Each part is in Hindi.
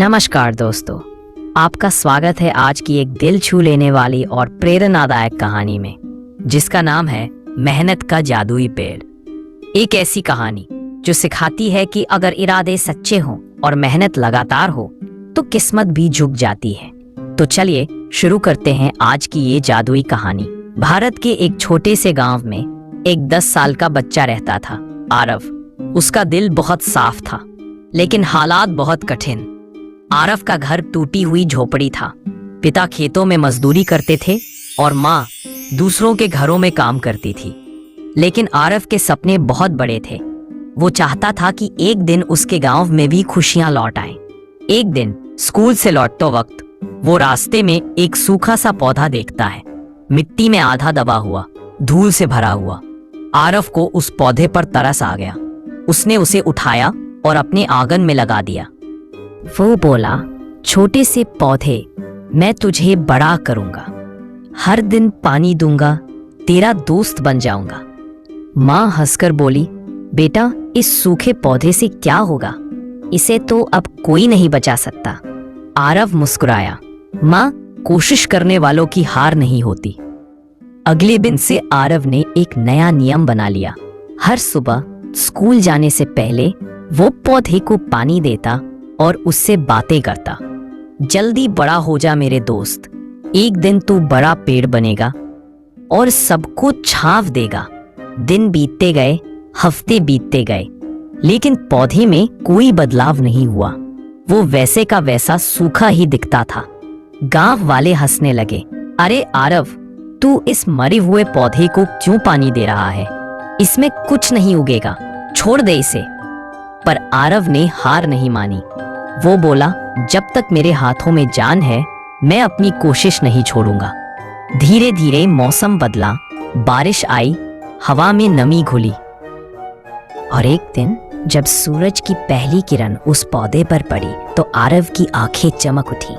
नमस्कार दोस्तों, आपका स्वागत है आज की एक दिल छू लेने वाली और प्रेरणादायक कहानी में, जिसका नाम है मेहनत का जादुई पेड़। एक ऐसी कहानी जो सिखाती है कि अगर इरादे सच्चे हों और मेहनत लगातार हो तो किस्मत भी झुक जाती है। तो चलिए शुरू करते हैं आज की ये जादुई कहानी। भारत के एक छोटे से गांव में एक 10 साल का बच्चा रहता था, आरव। उसका दिल बहुत साफ था, लेकिन हालात बहुत कठिन। आरव का घर टूटी हुई झोपड़ी था। पिता खेतों में मजदूरी करते थे और माँ दूसरों के घरों में काम करती थी। लेकिन आरव के सपने बहुत बड़े थे। वो चाहता था कि एक दिन उसके गांव में भी खुशियां लौट आएं। एक दिन स्कूल से लौटते वक्त वो रास्ते में एक सूखा सा पौधा देखता है, मिट्टी में आधा दबा हुआ, धूल से भरा हुआ। आरव को उस पौधे पर तरस आ गया। उसने उसे उठाया और अपने आंगन में लगा दिया। वो बोला, छोटे से पौधे, मैं तुझे बड़ा करूंगा, हर दिन पानी दूंगा, तेरा दोस्त बन जाऊंगा। माँ हंसकर बोली, बेटा, इस सूखे पौधे से क्या होगा? इसे तो अब कोई नहीं बचा सकता। आरव मुस्कुराया। माँ, कोशिश करने वालों की हार नहीं होती। अगले दिन से आरव ने एक नया नियम बना लिया। हर सुबह स्कूल जाने से पहले वो पौधे को पानी देता और उससे बातें करता। जल्दी बड़ा हो जा मेरे दोस्त, एक दिन तू बड़ा पेड़ बनेगा और सबको छांव देगा। दिन बीतते गए, हफ्ते बीतते गए, लेकिन पौधे में कोई बदलाव नहीं हुआ। वो वैसे का वैसा सूखा ही दिखता था। गांव वाले हंसने लगे। अरे आरव, तू इस मरे हुए पौधे को क्यों पानी दे रहा है? इसमें कुछ नहीं उगेगा, छोड़ दे इसे। पर आरव ने हार नहीं मानी। वो बोला, जब तक मेरे हाथों में जान है, मैं अपनी कोशिश नहीं छोड़ूंगा। धीरे धीरे मौसम बदला, बारिश आई, हवा में नमी घुली। और एक दिन जब सूरज की पहली किरण उस पौधे पर पड़ी तो आरव की आंखें चमक उठी।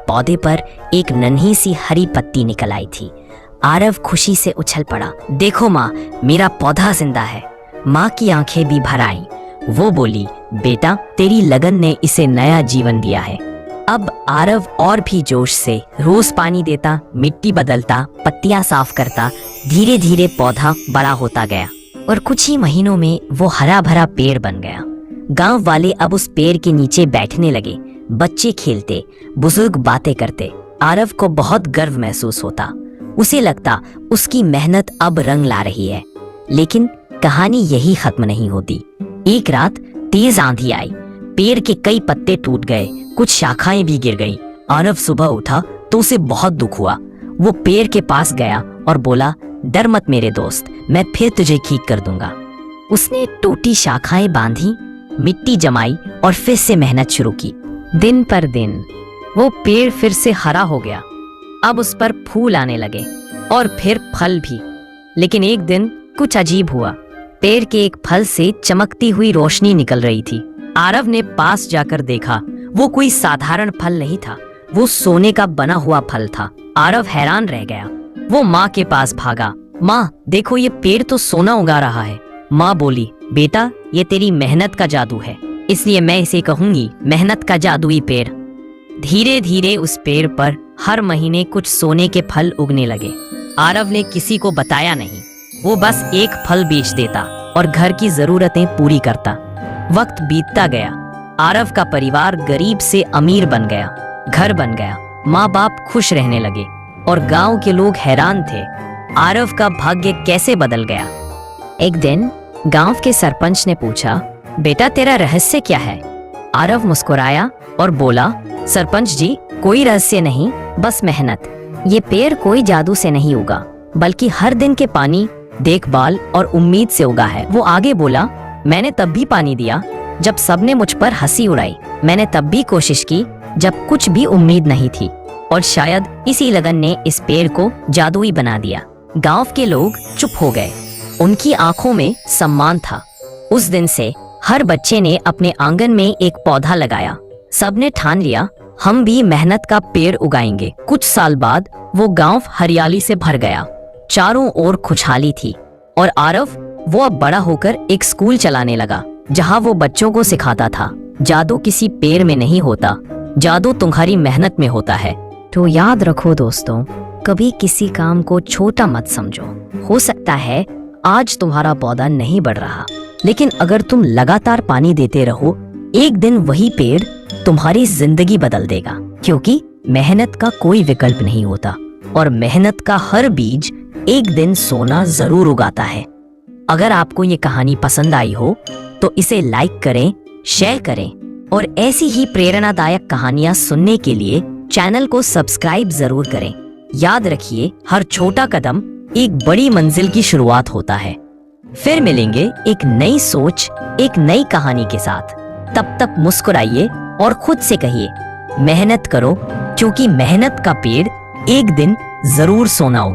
पौधे पर एक नन्ही सी हरी पत्ती निकल आई थी। आरव खुशी से उछल पड़ा। देखो माँ, मेरा पौधा जिंदा है। माँ की आंखें भी भर आईं। वो बोली, बेटा, तेरी लगन ने इसे नया जीवन दिया है। अब आरव और भी जोश से रोज पानी देता, मिट्टी बदलता, पत्तियां साफ करता। धीरे धीरे पौधा बड़ा होता गया और कुछ ही महीनों में वो हरा भरा पेड़ बन गया। गांव वाले अब उस पेड़ के नीचे बैठने लगे। बच्चे खेलते, बुजुर्ग बातें करते। आरव को बहुत गर्व महसूस होता। उसे लगता उसकी मेहनत अब रंग ला रही है। लेकिन कहानी यही खत्म नहीं होती। एक रात तेज आंधी आई। पेड़ के कई पत्ते टूट गए, कुछ शाखाएं भी गिर गईं। आरव सुबह उठा तो उसे बहुत दुख हुआ। वो पेड़ के पास गया और बोला, डर मत मेरे दोस्त, मैं फिर तुझे ठीक कर दूंगा। उसने टूटी शाखाएं बांधी, मिट्टी जमाई और फिर से मेहनत शुरू की। दिन पर दिन वो पेड़ फिर से हरा हो गया। अब उस पर फूल आने लगे और फिर फल भी। लेकिन एक दिन कुछ अजीब हुआ। पेड़ के एक फल से चमकती हुई रोशनी निकल रही थी। आरव ने पास जाकर देखा। वो कोई साधारण फल नहीं था, वो सोने का बना हुआ फल था। आरव हैरान रह गया। वो माँ के पास भागा। माँ, देखो, ये पेड़ तो सोना उगा रहा है। माँ बोली, बेटा, ये तेरी मेहनत का जादू है, इसलिए मैं इसे कहूंगी मेहनत का जादुई पेड़। धीरे धीरे उस पेड़ पर हर महीने कुछ सोने के फल उगने लगे। आरव ने किसी को बताया नहीं। वो बस एक फल बेच देता और घर की जरूरतें पूरी करता। वक्त बीतता गया। आरव का परिवार गरीब से अमीर बन गया। घर बन गया। माँ बाप खुश रहने लगे और गांव के लोग हैरान थे। आरव का भाग्य कैसे बदल गया। एक दिन गांव के सरपंच ने पूछा, बेटा, तेरा रहस्य क्या है? आरव मुस्कुराया और बोला, सरपंच जी, कोई रहस्य नहीं, बस मेहनत। ये पेड़ कोई जादू से नहीं उगा, बल्कि हर दिन के पानी, देखभाल और उम्मीद से उगा है। वो आगे बोला, मैंने तब भी पानी दिया जब सबने मुझ पर हंसी उड़ाई। मैंने तब भी कोशिश की जब कुछ भी उम्मीद नहीं थी। और शायद इसी लगन ने इस पेड़ को जादुई बना दिया। गांव के लोग चुप हो गए। उनकी आंखों में सम्मान था। उस दिन से हर बच्चे ने अपने आंगन में एक पौधा लगाया। सबने ठान लिया, हम भी मेहनत का पेड़ उगाएंगे। कुछ साल बाद वो गांव हरियाली से भर गया। चारों ओर खुशहाली थी। और आरव, वो अब बड़ा होकर एक स्कूल चलाने लगा, जहां वो बच्चों को सिखाता था, जादू किसी पेड़ में नहीं होता, जादू तुम्हारी मेहनत में होता है। तो याद रखो दोस्तों, कभी किसी काम को छोटा मत समझो। हो सकता है आज तुम्हारा पौधा नहीं बढ़ रहा, लेकिन अगर तुम लगातार पानी देते रहो, एक दिन वही पेड़ तुम्हारी जिंदगी बदल देगा। क्योंकि मेहनत का कोई विकल्प नहीं होता और मेहनत का हर बीज एक दिन सोना जरूर उगाता है। अगर आपको ये कहानी पसंद आई हो तो इसे लाइक करें, शेयर करें और ऐसी ही प्रेरणादायक कहानियां सुनने के लिए चैनल को सब्सक्राइब जरूर करें। याद रखिए, हर छोटा कदम एक बड़ी मंजिल की शुरुआत होता है। फिर मिलेंगे एक नई सोच, एक नई कहानी के साथ। तब तक मुस्कुराइए और खुद से कहिए, मेहनत करो, क्योंकि मेहनत का पेड़ एक दिन जरूर सोना होगा।